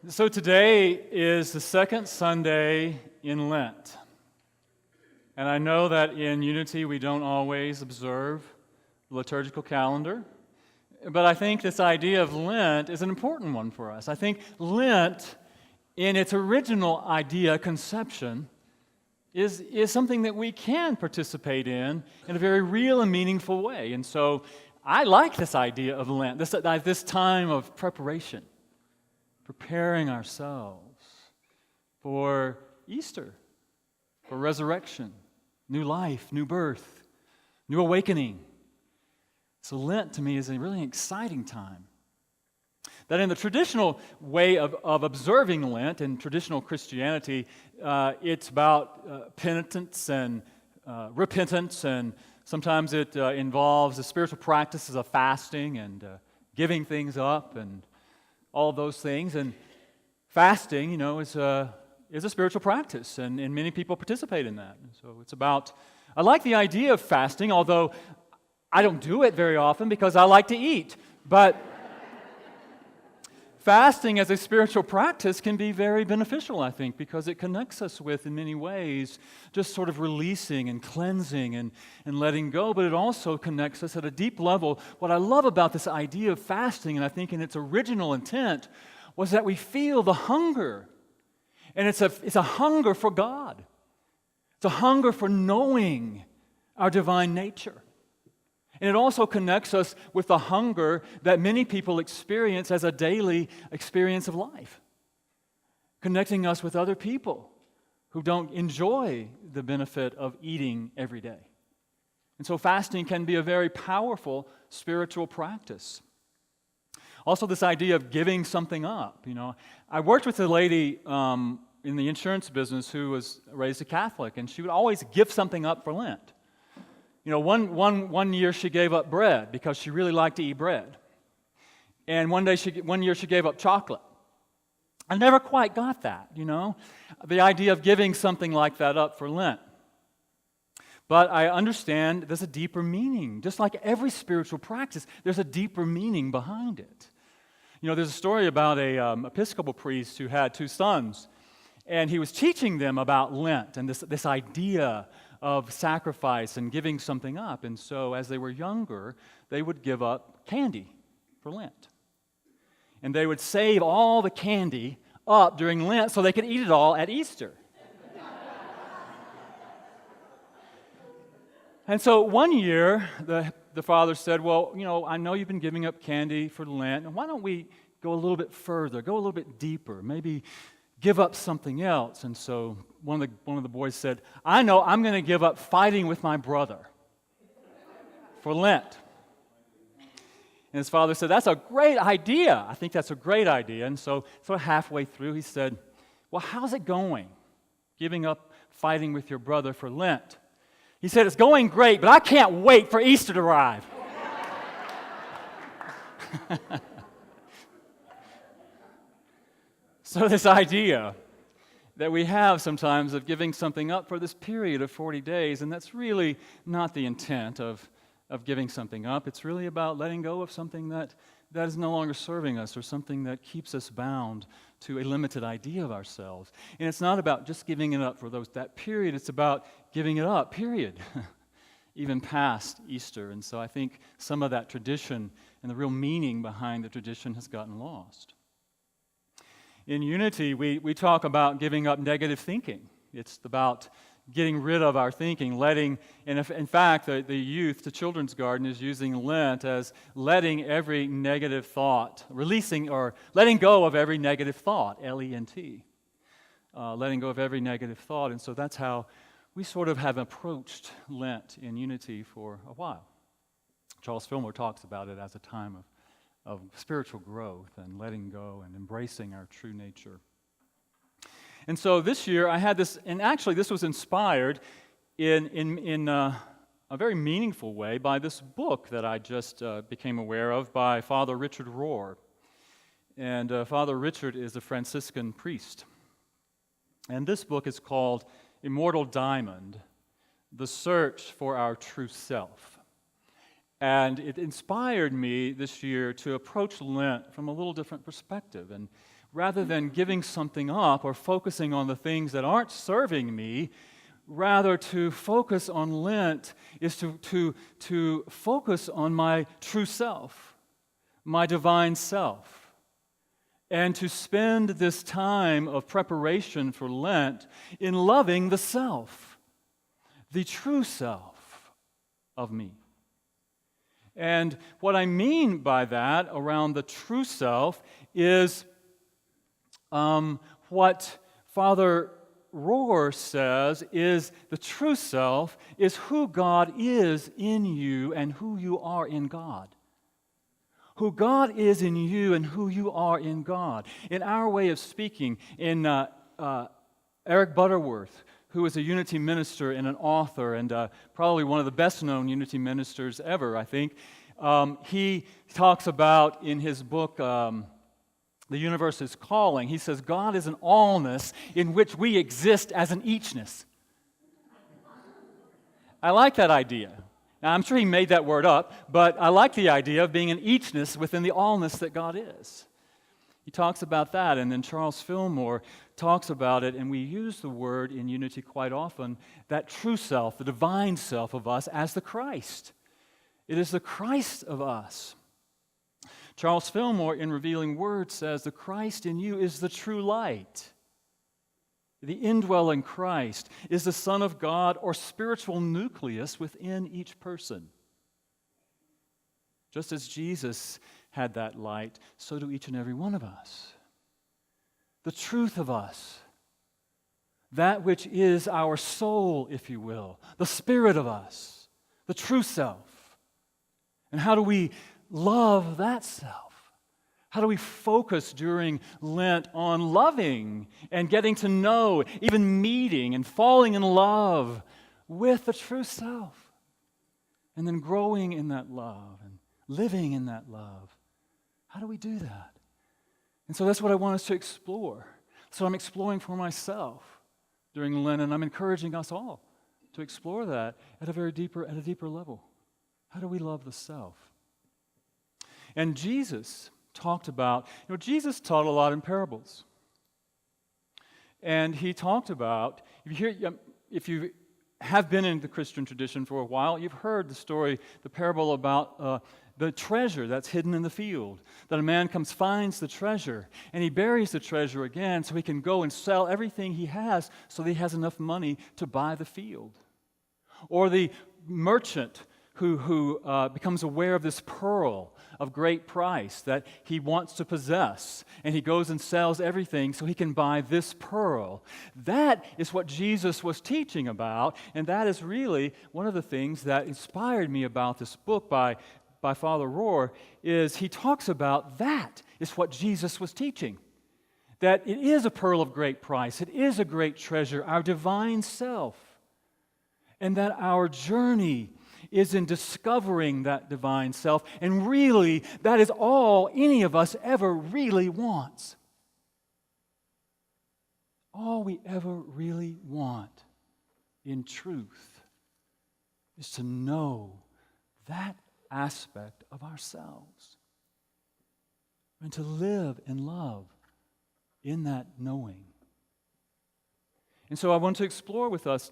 So today is the second Sunday in Lent. And I know that in Unity we don't always observe the liturgical calendar, but I think this idea of Lent is an important one for us. I think Lent, in its original idea, conception, is something that we can participate in a very real and meaningful way. And so I like this idea of Lent, this time of preparation. Preparing ourselves for Easter, for resurrection, new life, new birth, new awakening. So Lent to me is a really exciting time. That in the traditional way of observing Lent in traditional Christianity, it's about penitence and repentance, and sometimes it involves the spiritual practices of fasting and giving things up and all of those things. And fasting, is a spiritual practice, and many people participate in that. So it's about, I like the idea of fasting, although I don't do it very often because I like to eat. But fasting as a spiritual practice can be very beneficial, I think, because it connects us with, in many ways, just sort of releasing and cleansing and letting go, but it also connects us at a deep level. What I love about this idea of fasting, and I think in its original intent, was that we feel the hunger. And it's a hunger for God. It's a hunger for knowing our divine nature. And it also connects us with the hunger that many people experience as a daily experience of life, connecting us with other people who don't enjoy the benefit of eating every day. And so fasting can be a very powerful spiritual practice. Also, this idea of giving something up. I worked with a lady in the insurance business who was raised a Catholic, and she would always give something up for Lent. One year she gave up bread because she really liked to eat bread. And one year she gave up chocolate. I never quite got that, the idea of giving something like that up for Lent. But I understand there's a deeper meaning. Just like every spiritual practice, there's a deeper meaning behind it. There's a story about an Episcopal priest who had two sons, and he was teaching them about Lent and this idea of sacrifice and giving something up. And so as they were younger, they would give up candy for Lent. And they would save all the candy up during Lent so they could eat it all at Easter. And so one year, the father said, well, I know you've been giving up candy for Lent, and why don't we go a little bit further, go a little bit deeper, maybe give up something else. And so one of the boys said, I know, I'm going to give up fighting with my brother for Lent. And his father said, that's a great idea. I think that's a great idea. And so halfway through, he said, well, how's it going, giving up fighting with your brother for Lent? He said, it's going great, but I can't wait for Easter to arrive. So this idea that we have sometimes of giving something up for this period of 40 days, and that's really not the intent of giving something up. It's really about letting go of something that is no longer serving us, or something that keeps us bound to a limited idea of ourselves. And it's not about just giving it up for that period. It's about giving it up, period, even past Easter. And so I think some of that tradition and the real meaning behind the tradition has gotten lost. In Unity, we talk about giving up negative thinking. It's about getting rid of our thinking, in fact, the youth, the Children's Garden, is using Lent as letting every negative thought, releasing or letting go of every negative thought, L-E-N-T, letting go of every negative thought. And so that's how we sort of have approached Lent in Unity for a while. Charles Fillmore talks about it as a time of spiritual growth and letting go and embracing our true nature. And so this year I had this, and actually this was inspired in a very meaningful way by this book that I just became aware of by Father Richard Rohr. And Father Richard is a Franciscan priest. And this book is called Immortal Diamond, The Search for Our True Self. And it inspired me this year to approach Lent from a little different perspective. And rather than giving something up or focusing on the things that aren't serving me, rather to focus on Lent is to focus on my true self, my divine self, and to spend this time of preparation for Lent in loving the self, the true self of me. And what I mean by that around the true self is what Father Rohr says is the true self is who God is in you and who you are in God. Who God is in you and who you are in God. In our way of speaking, in Eric Butterworth, who is a Unity minister and an author and probably one of the best-known Unity ministers ever, I think, he talks about in his book, The Universe is Calling, he says, God is an allness in which we exist as an eachness. I like that idea. Now, I'm sure he made that word up, but I like the idea of being an eachness within the allness that God is. He talks about that, and then Charles Fillmore talks about it, and we use the word in Unity quite often, that true self, the divine self of us as the Christ. It is the Christ of us. Charles Fillmore, in Revealing Words, says, the Christ in you is the true light. The indwelling Christ is the Son of God or spiritual nucleus within each person. Just as Jesus had that light, so do each and every one of us. The truth of us, that which is our soul, if you will, the spirit of us, the true self. And how do we love that self? How do we focus during Lent on loving and getting to know, even meeting and falling in love with the true self? And then growing in that love and living in that love. How do we do that? And so that's what I want us to explore. So I'm exploring for myself during Lent, and I'm encouraging us all to explore that at a deeper level. How do we love the self? And Jesus talked about, Jesus taught a lot in parables. And he talked about, if you have been in the Christian tradition for a while, you've heard the story, the parable about the treasure that's hidden in the field. That a man comes, finds the treasure, and he buries the treasure again so he can go and sell everything he has so that he has enough money to buy the field. Or the merchant who becomes aware of this pearl of great price that he wants to possess, and he goes and sells everything so he can buy this pearl. That is what Jesus was teaching about, and that is really one of the things that inspired me about this book by Father Rohr, is he talks about that is what Jesus was teaching. That it is a pearl of great price, it is a great treasure, our divine self, and that our journey is in discovering that divine self, and really, that is all any of us ever really wants. All we ever really want, in truth, is to know that aspect of ourselves, and to live and love in that knowing. And so I want to explore with us,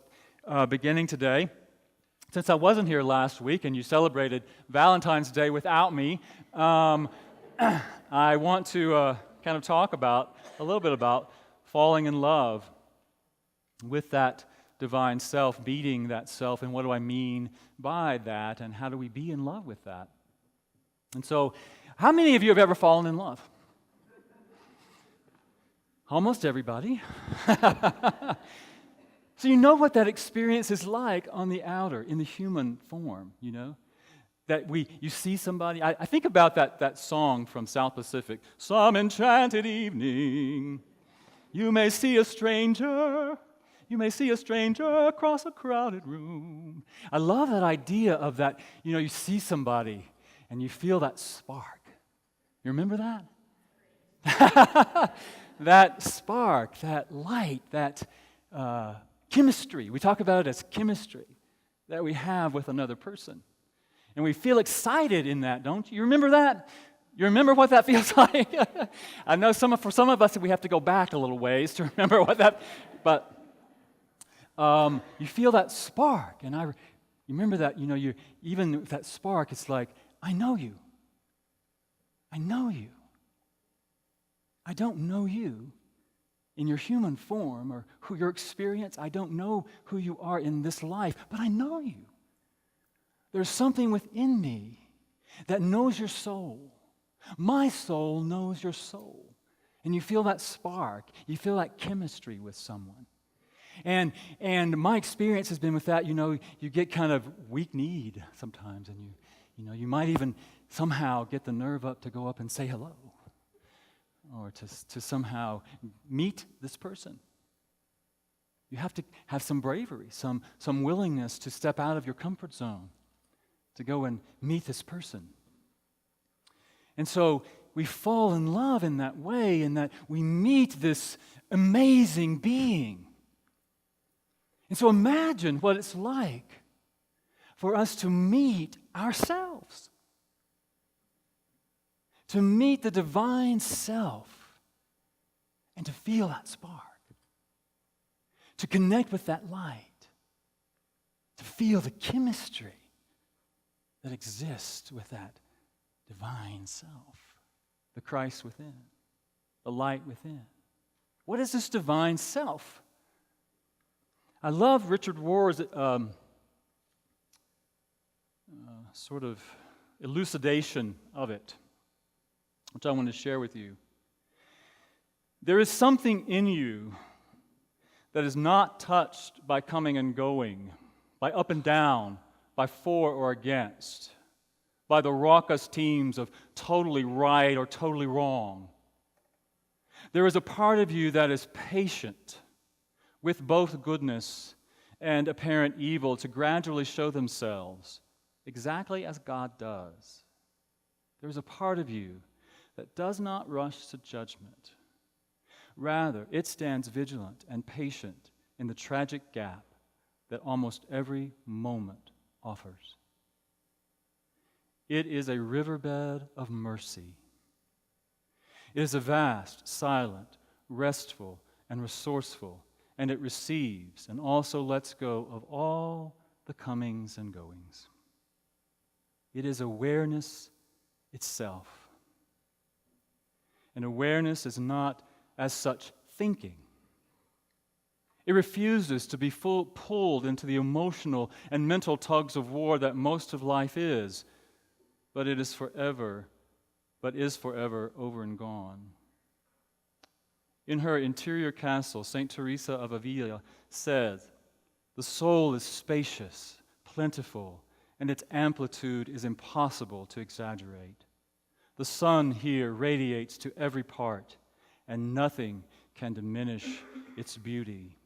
beginning today. Since I wasn't here last week and you celebrated Valentine's Day without me, I want to kind of talk a little bit about falling in love with that divine self, meeting that self, and what do I mean by that, and how do we be in love with that? And so, how many of you have ever fallen in love? Almost everybody. So you know what that experience is like on the outer, in the human form, That you see somebody. I think about that song from South Pacific, "Some enchanted evening, you may see a stranger across a crowded room." I love that idea of that, you see somebody and you feel that spark. You remember that? That spark, that light, that chemistry. We talk about it as chemistry that we have with another person. And we feel excited in that, don't you? You remember that? You remember what that feels like? I know for some of us we have to go back a little ways to remember what that, but you feel that spark, and you remember that, you even with that spark, it's like, I know you. I know you. I don't know you in your human form or who your experience. I don't know who you are in this life, but I know you. There's something within me that knows your soul. My soul knows your soul. And you feel that spark. You feel that chemistry with someone. And my experience has been with that, you get kind of weak-kneed sometimes, and you might even somehow get the nerve up to go up and say hello, or to somehow meet this person. You have to have some bravery, some willingness to step out of your comfort zone, to go and meet this person. And so we fall in love in that way, in that we meet this amazing being. And so imagine what it's like for us to meet ourselves, to meet the divine self, and to feel that spark, to connect with that light, to feel the chemistry that exists with that divine self, the Christ within, the light within. What is this divine self? I love Richard Rohr's sort of elucidation of it, which I want to share with you. There is something in you that is not touched by coming and going, by up and down, by for or against, by the raucous teams of totally right or totally wrong. There is a part of you that is patient with both goodness and apparent evil to gradually show themselves exactly as God does. There is a part of you that does not rush to judgment. Rather, it stands vigilant and patient in the tragic gap that almost every moment offers. It is a riverbed of mercy. It is a vast, silent, restful, and resourceful, and it receives and also lets go of all the comings and goings. It is awareness itself. And awareness is not, as such, thinking. It refuses to be pulled into the emotional and mental tugs of war that most of life is, but is forever over and gone. In her interior castle, St. Teresa of Avila says, "The soul is spacious, plentiful, and its amplitude is impossible to exaggerate. The sun here radiates to every part, and nothing can diminish its beauty.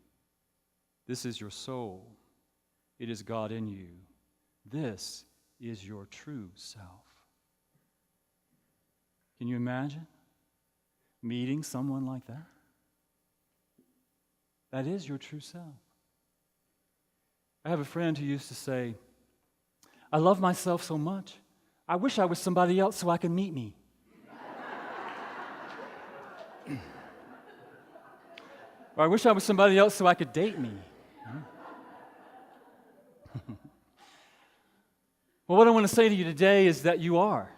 This is your soul. It is God in you. This is your true self." Can you imagine meeting someone like that? That is your true self. I have a friend who used to say, "I love myself so much, I wish I was somebody else so I could meet me." Or I wish I was somebody else so I could date me. Well, what I want to say to you today is that you are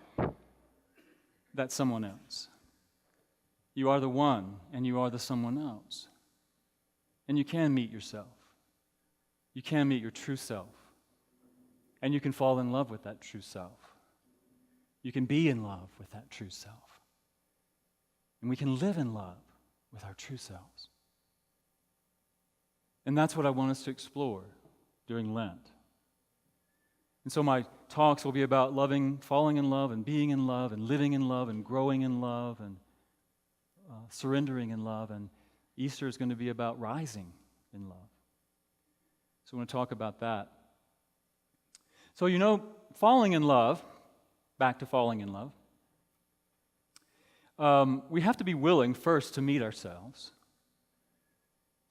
that someone else. You are the one, and you are the someone else. And you can meet yourself. You can meet your true self. And you can fall in love with that true self. You can be in love with that true self. And we can live in love with our true selves. And that's what I want us to explore during Lent. And so my talks will be about loving, falling in love, and being in love, and living in love, and growing in love, and surrendering in love. And Easter is going to be about rising in love. So I want to talk about that. So falling in love, back to falling in love, we have to be willing first to meet ourselves,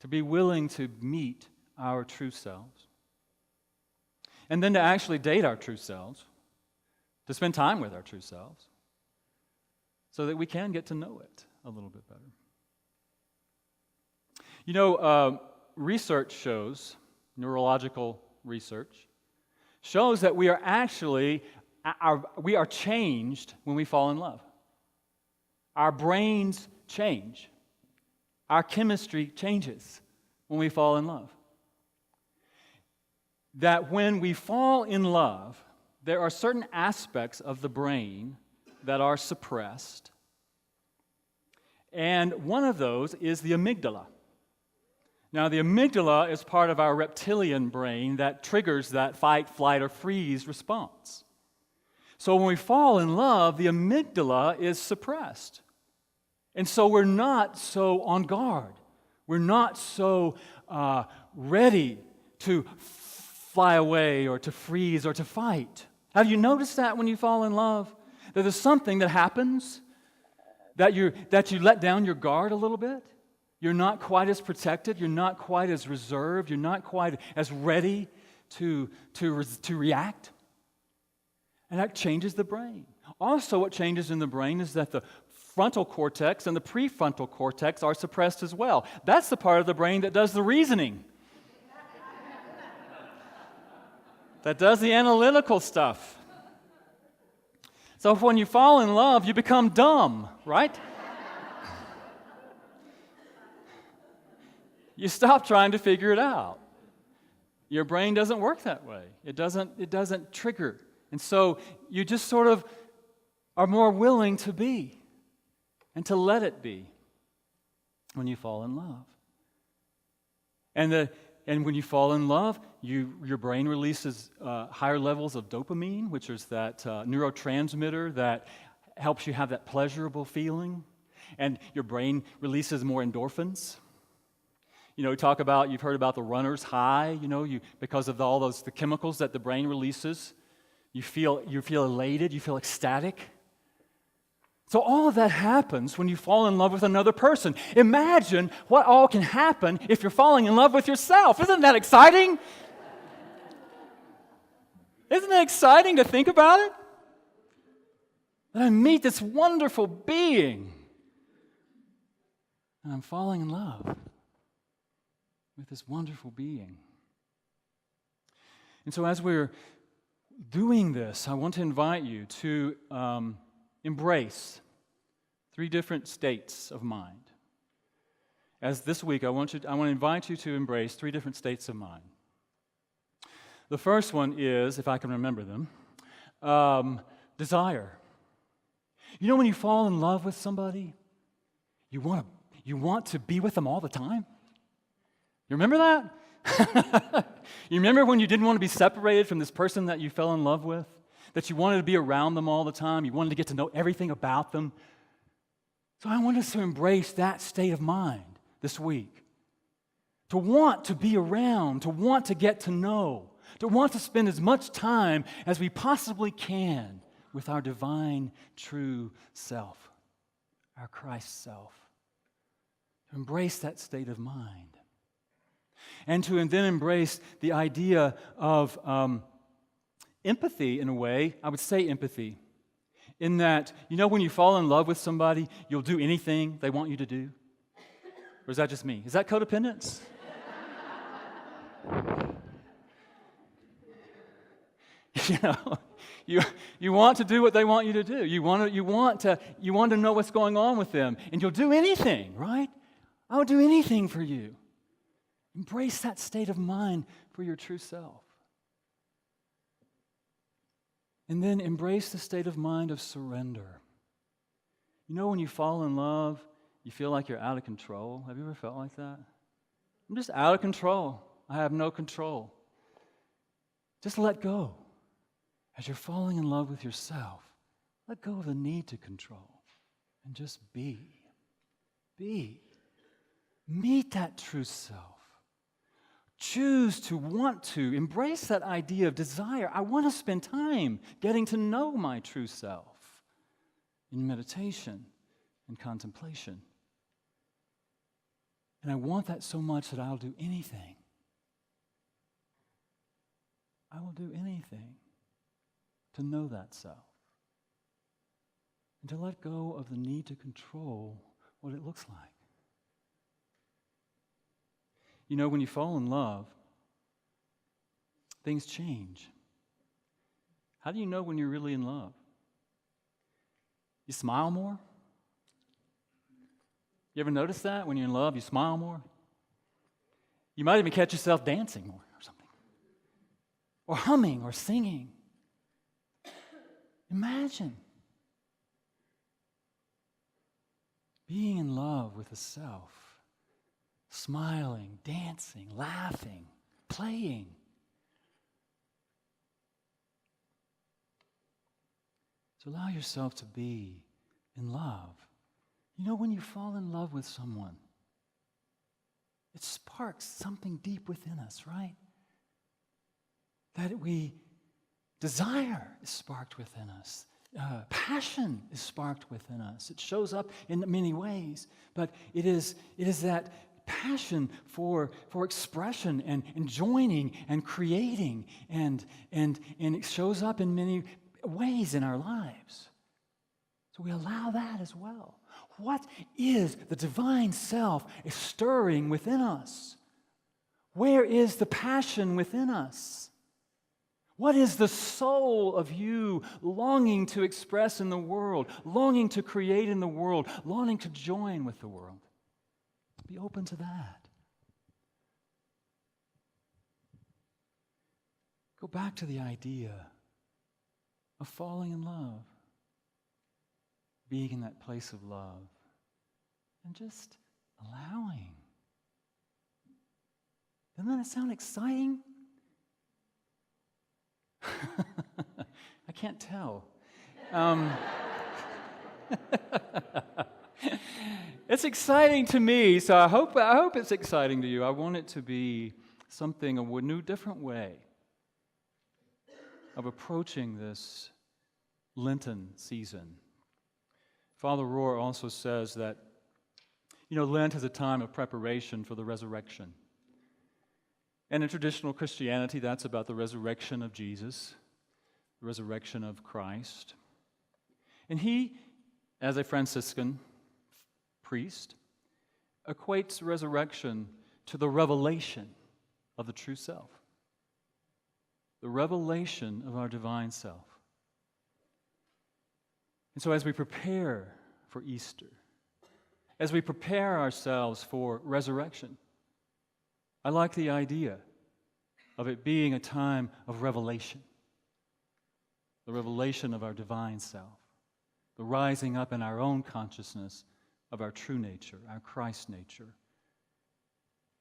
to be willing to meet our true selves, and then to actually date our true selves, to spend time with our true selves, so that we can get to know it a little bit better. You know, research shows, neurological research, shows that we are actually, we are changed when we fall in love. Our brains change. Our chemistry changes when we fall in love. That when we fall in love, there are certain aspects of the brain that are suppressed. And one of those is the amygdala. Now, the amygdala is part of our reptilian brain that triggers that fight, flight, or freeze response. So when we fall in love, the amygdala is suppressed. And so we're not so on guard. We're not so ready to fly away or to freeze or to fight. Have you noticed that when you fall in love? That there's something that happens that you let down your guard a little bit? You're not quite as protected. You're not quite as reserved. You're not quite as ready to react. And that changes the brain. Also, what changes in the brain is that the frontal cortex and the prefrontal cortex are suppressed as well. That's the part of the brain that does the reasoning, that does the analytical stuff. So when you fall in love, you become dumb, right? You stop trying to figure it out. Your brain doesn't work that way. It doesn't trigger. And so you just sort of are more willing to be and to let it be when you fall in love. And when you fall in love, your brain releases higher levels of dopamine, which is that neurotransmitter that helps you have that pleasurable feeling. And your brain releases more endorphins. You know, you've heard about the runner's high, because of all the chemicals that the brain releases. You feel elated, you feel ecstatic. So all of that happens when you fall in love with another person. Imagine what all can happen if you're falling in love with yourself. Isn't that exciting? Isn't it exciting to think about it? That I meet this wonderful being, and I'm falling in love with this wonderful being. And so as we're doing this, I want to invite you to embrace 3 different states of mind. As this week, I want to invite you to embrace 3 different states of mind. The first one is, if I can remember them, desire. You know when you fall in love with somebody, you want to be with them all the time? You remember that? You remember when you didn't want to be separated from this person that you fell in love with? That you wanted to be around them all the time? You wanted to get to know everything about them? So I want us to embrace that state of mind this week. To want to be around, to want to get to know, to want to spend as much time as we possibly can with our divine, true self, our Christ self. To embrace that state of mind. And to then embrace the idea of empathy in a way. I would say empathy. In that, when you fall in love with somebody, you'll do anything they want you to do? Or is that just me? Is that codependence? You want to do what they want you to do. You want to know what's going on with them, and you'll do anything, right? I would do anything for you. Embrace that state of mind for your true self. And then embrace the state of mind of surrender. When you fall in love, you feel like you're out of control. Have you ever felt like that? I'm just out of control. I have no control. Just let go. As you're falling in love with yourself, let go of the need to control and just be. Be. Meet that true self. Choose to want to embrace that idea of desire. I want to spend time getting to know my true self in meditation and contemplation. And I want that so much that I'll do anything. I will do anything to know that self and to let go of the need to control what it looks like. You know, when you fall in love, things change. How do you know when you're really in love? You smile more? You ever notice that? When you're in love, you smile more? You might even catch yourself dancing more or something. Or humming or singing. Imagine being in love with the self, smiling, dancing, laughing, playing. So allow yourself to be in love. You know, when you fall in love with someone, it sparks something deep within us, right? That we desire is sparked within us. Passion is sparked within us. It shows up in many ways, but it is that passion for expression and joining and creating, and it shows up in many ways in our lives. So we allow that as well. What is the divine self stirring within us? Where is the passion within us? What is the soul of you longing to express in the world, longing to create in the world, longing to join with the world? Be open to that. Go back to the idea of falling in love, being in that place of love, and just allowing. Doesn't that sound exciting? I can't tell. It's exciting to me, so I hope it's exciting to you. I want it to be something, a new, different way of approaching this Lenten season. Father Rohr also says that, Lent is a time of preparation for the resurrection. And in traditional Christianity, that's about the resurrection of Jesus, the resurrection of Christ. And he, as a Franciscan priest, equates resurrection to the revelation of the true self, the revelation of our divine self. And so as we prepare for Easter, as we prepare ourselves for resurrection, I like the idea of it being a time of revelation, the revelation of our divine self, the rising up in our own consciousness of our true nature, our Christ nature.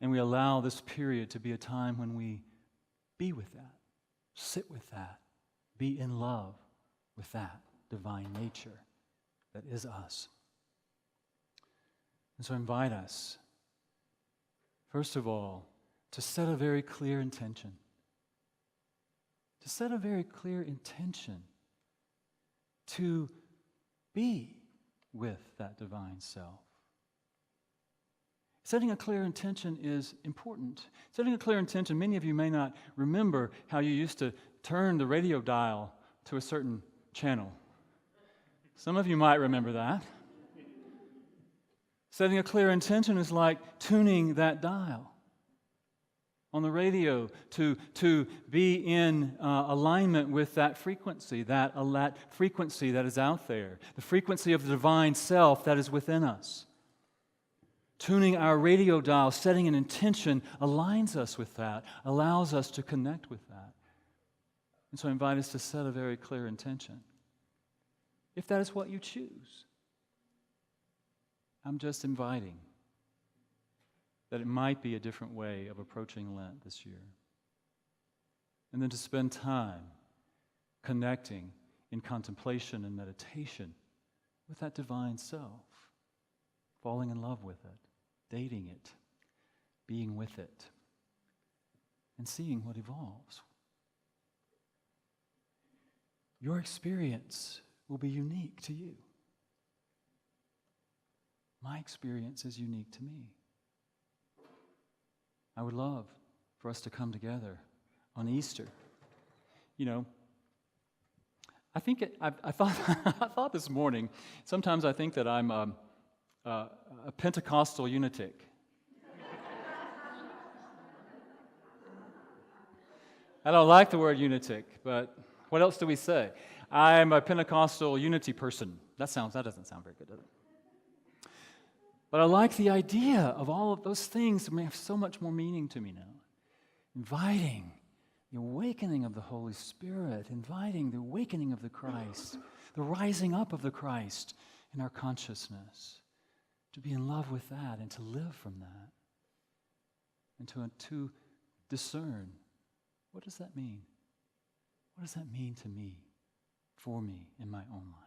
And we allow this period to be a time when we be with that, sit with that, be in love with that divine nature that is us. And so I invite us, first of all, to set a very clear intention. To set a very clear intention to be with that divine self. Setting a clear intention is important. Setting a clear intention, many of you may not remember how you used to turn the radio dial to a certain channel. Some of you might remember that. Setting a clear intention is like tuning that dial on the radio to be in alignment with that frequency that frequency that is out there, the frequency of the divine self that is within us. Tuning our radio dial, setting an intention, aligns us with that, allows us to connect with that. And so I invite us to set a very clear intention. If that is what you choose, I'm just inviting that it might be a different way of approaching Lent this year. And then to spend time connecting in contemplation and meditation with that divine self, falling in love with it, dating it, being with it, and seeing what evolves. Your experience will be unique to you. My experience is unique to me. I would love for us to come together on Easter. I thought, I thought this morning, sometimes I think that I'm a Pentecostal lunatic. I don't like the word lunatic, but what else do we say? I'm a Pentecostal unity person. That doesn't sound very good, does it? But I like the idea of all of those things that may have so much more meaning to me now. Inviting the awakening of the Holy Spirit, inviting the awakening of the Christ, the rising up of the Christ in our consciousness, to be in love with that and to live from that, and to discern, what does that mean? What does that mean to me, for me, in my own life?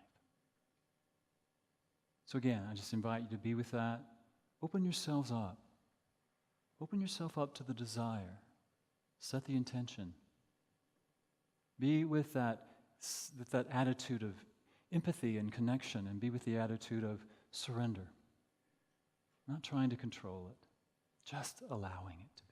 So again, I just invite you to be with that. Open yourselves up. Open yourself up to the desire. Set the intention. Be with that attitude of empathy and connection, and be with the attitude of surrender. Not trying to control it, just allowing it to be.